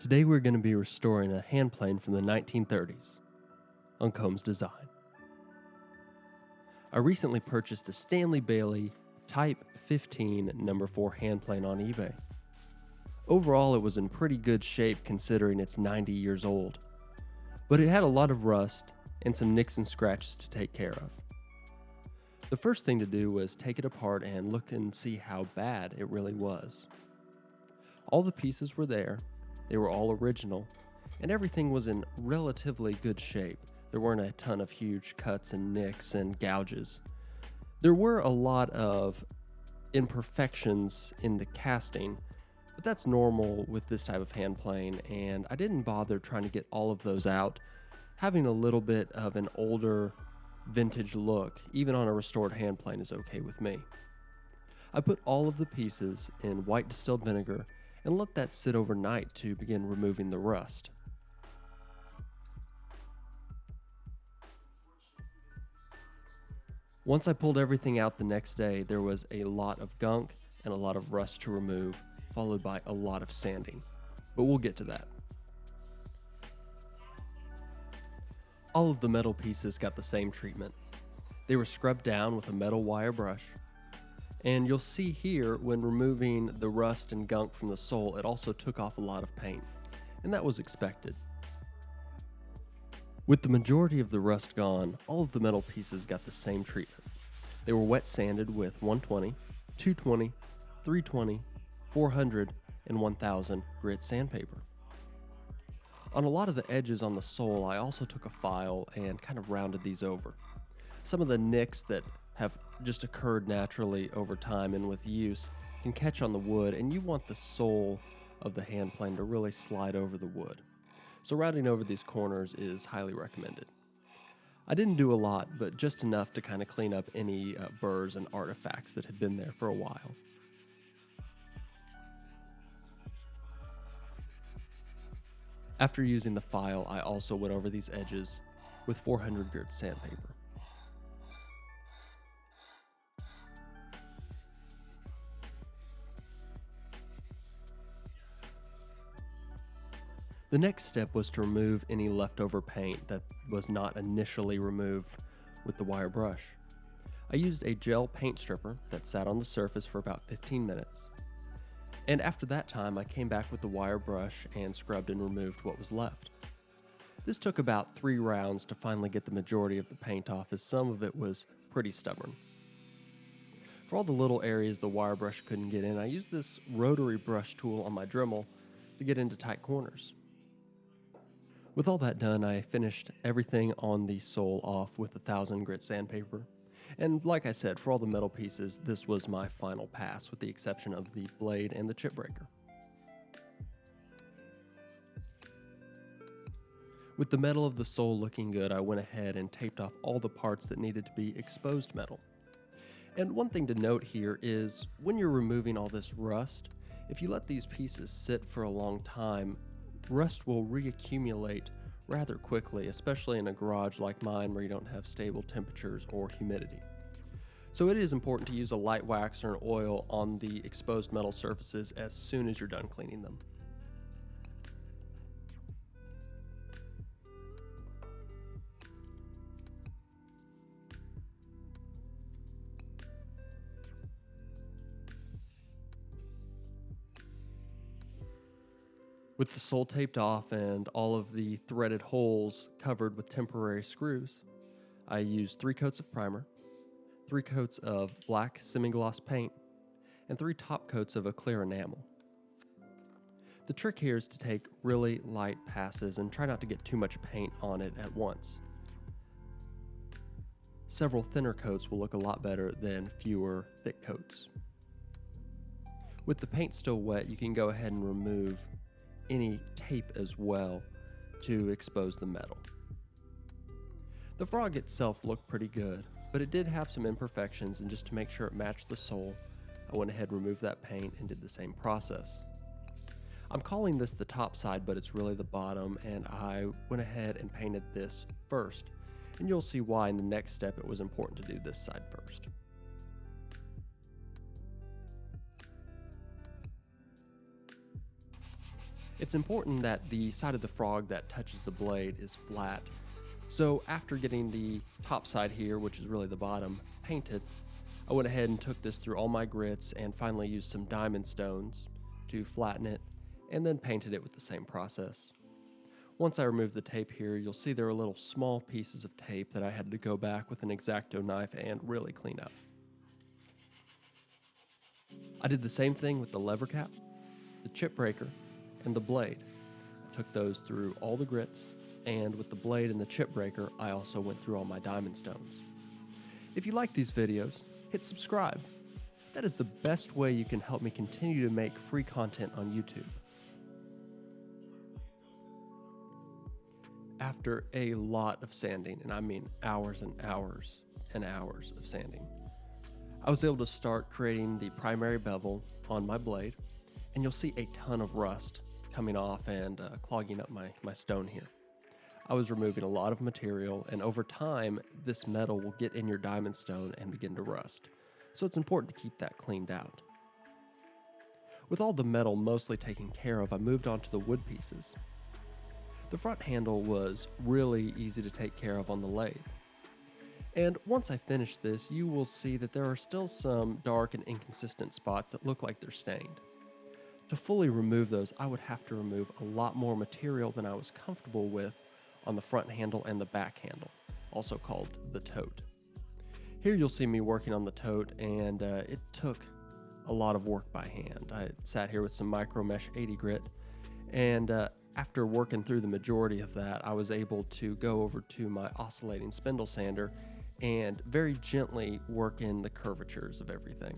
Today we're going to be restoring a hand plane from the 1930s on Combs Design. I recently purchased a Stanley Bailey Type 15 No. 4 hand plane on eBay. Overall, it was in pretty good shape considering it's 90 years old, but it had a lot of rust and some nicks and scratches to take care of. The first thing to do was take it apart and look and see how bad it really was. All the pieces were there, they were all original, and everything was in relatively good shape. There weren't a ton of huge cuts and nicks and gouges. There were a lot of imperfections in the casting, but that's normal with this type of hand plane, and I didn't bother trying to get all of those out. Having a little bit of an older vintage look, even on a restored hand plane, is okay with me. I put all of the pieces in white distilled vinegar and let that sit overnight to begin removing the rust. Once I pulled everything out the next day, there was a lot of gunk and a lot of rust to remove, followed by a lot of sanding, but we'll get to that. All of the metal pieces got the same treatment. They were scrubbed down with a metal wire brush, and you'll see here when removing the rust and gunk from the sole, it also took off a lot of paint, and that was expected. With the majority of the rust gone, all of the metal pieces got the same treatment. They were wet sanded with 120, 220, 320, 400, and 1000 grit sandpaper. On a lot of the edges on the sole, I also took a file and kind of rounded these over. Some of the nicks that have just occurred naturally over time and with use can catch on the wood, and you want the sole of the hand plane to really slide over the wood. So rounding over these corners is highly recommended. I didn't do a lot, but just enough to kind of clean up any burrs and artifacts that had been there for a while. After using the file, I also went over these edges with 400 grit sandpaper. The next step was to remove any leftover paint that was not initially removed with the wire brush. I used a gel paint stripper that sat on the surface for about 15 minutes. And after that time, I came back with the wire brush and scrubbed and removed what was left. This took about 3 rounds to finally get the majority of the paint off, as some of it was pretty stubborn. For all the little areas the wire brush couldn't get in, I used this rotary brush tool on my Dremel to get into tight corners. With all that done, I finished everything on the sole off with 1000 grit sandpaper. And like I said, for all the metal pieces, this was my final pass, with the exception of the blade and the chip breaker. With the metal of the sole looking good, I went ahead and taped off all the parts that needed to be exposed metal. And one thing to note here is, when you're removing all this rust, if you let these pieces sit for a long time, rust will reaccumulate rather quickly, especially in a garage like mine where you don't have stable temperatures or humidity. So it is important to use a light wax or an oil on the exposed metal surfaces as soon as you're done cleaning them. With the sole taped off and all of the threaded holes covered with temporary screws, I used 3 coats of primer, 3 coats of black semi-gloss paint, and 3 top coats of a clear enamel. The trick here is to take really light passes and try not to get too much paint on it at once. Several thinner coats will look a lot better than fewer thick coats. With the paint still wet, you can go ahead and remove any tape as well to expose the metal. The frog itself looked pretty good, but it did have some imperfections, and just to make sure it matched the sole, I went ahead and removed that paint and did the same process. I'm calling this the top side, but it's really the bottom, and I went ahead and painted this first, and you'll see why in the next step it was important to do this side first. It's important that the side of the frog that touches the blade is flat. So after getting the top side here, which is really the bottom, painted, I went ahead and took this through all my grits and finally used some diamond stones to flatten it, and then painted it with the same process. Once I removed the tape here, you'll see there are little small pieces of tape that I had to go back with an X-Acto knife and really clean up. I did the same thing with the lever cap, the chip breaker, and the blade. I took those through all the grits, and with the blade and the chip breaker, I also went through all my diamond stones. If you like these videos, hit subscribe. That is the best way you can help me continue to make free content on YouTube. After a lot of sanding, and I mean hours and hours and hours of sanding, I was able to start creating the primary bevel on my blade, and you'll see a ton of rust coming off and clogging up my stone here. I was removing a lot of material, and over time, this metal will get in your diamond stone and begin to rust. So it's important to keep that cleaned out. With all the metal mostly taken care of, I moved on to the wood pieces. The front handle was really easy to take care of on the lathe. And once I finish this, you will see that there are still some dark and inconsistent spots that look like they're stained. To fully remove those, I would have to remove a lot more material than I was comfortable with on the front handle and the back handle, also called the tote. Here you'll see me working on the tote, and it took a lot of work by hand. I sat here with some micro mesh 80 grit, and after working through the majority of that, I was able to go over to my oscillating spindle sander and very gently work in the curvatures of everything.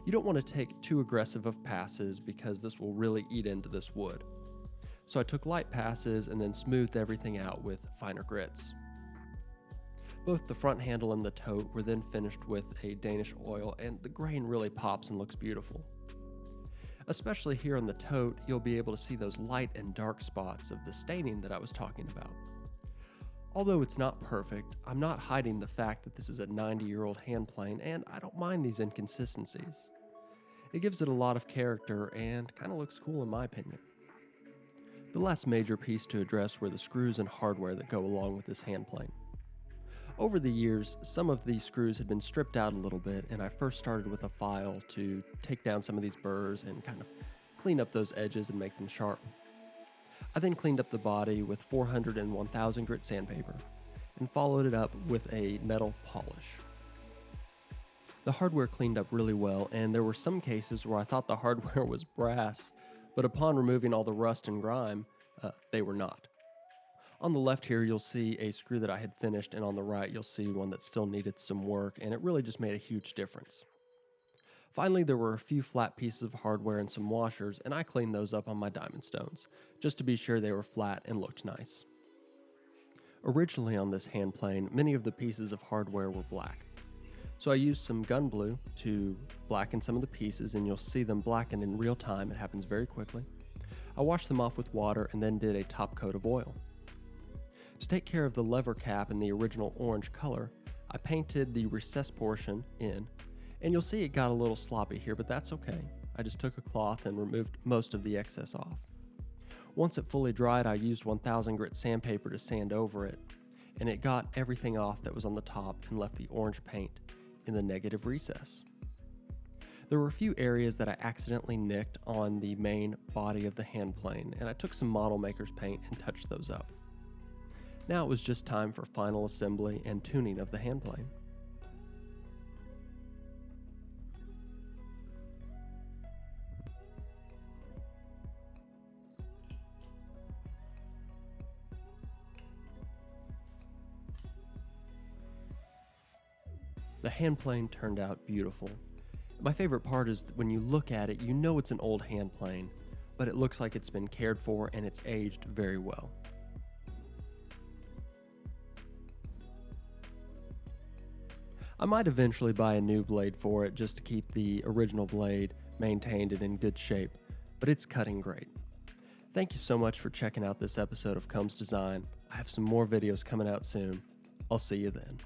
You don't want to take too aggressive of passes because this will really eat into this wood. So I took light passes and then smoothed everything out with finer grits. Both the front handle and the tote were then finished with a Danish oil, and the grain really pops and looks beautiful. Especially here on the tote, you'll be able to see those light and dark spots of the staining that I was talking about. Although it's not perfect, I'm not hiding the fact that this is a 90-year-old hand plane, and I don't mind these inconsistencies. It gives it a lot of character and kind of looks cool in my opinion. The last major piece to address were the screws and hardware that go along with this hand plane. Over the years, some of these screws had been stripped out a little bit, and I first started with a file to take down some of these burrs and kind of clean up those edges and make them sharp. I then cleaned up the body with 400 and 1000 grit sandpaper and followed it up with a metal polish. The hardware cleaned up really well, and there were some cases where I thought the hardware was brass, but upon removing all the rust and grime, they were not. On the left here, you'll see a screw that I had finished, and on the right, you'll see one that still needed some work, and it really just made a huge difference. Finally, there were a few flat pieces of hardware and some washers, and I cleaned those up on my diamond stones, just to be sure they were flat and looked nice. Originally on this hand plane, many of the pieces of hardware were black. So I used some gun blue to blacken some of the pieces, and you'll see them blacken in real time. It happens very quickly. I washed them off with water and then did a top coat of oil. To take care of the lever cap in the original orange color, I painted the recessed portion in, and you'll see it got a little sloppy here, but that's okay. I just took a cloth and removed most of the excess off. Once it fully dried, I used 1000 grit sandpaper to sand over it, and it got everything off that was on the top and left the orange paint in the negative recess. There were a few areas that I accidentally nicked on the main body of the hand plane, and I took some model maker's paint and touched those up. Now it was just time for final assembly and tuning of the hand plane. The hand plane turned out beautiful. My favorite part is that when you look at it, you know it's an old hand plane, but it looks like it's been cared for and it's aged very well. I might eventually buy a new blade for it just to keep the original blade maintained and in good shape, but it's cutting great. Thank you so much for checking out this episode of Combs Design. I have some more videos coming out soon. I'll see you then.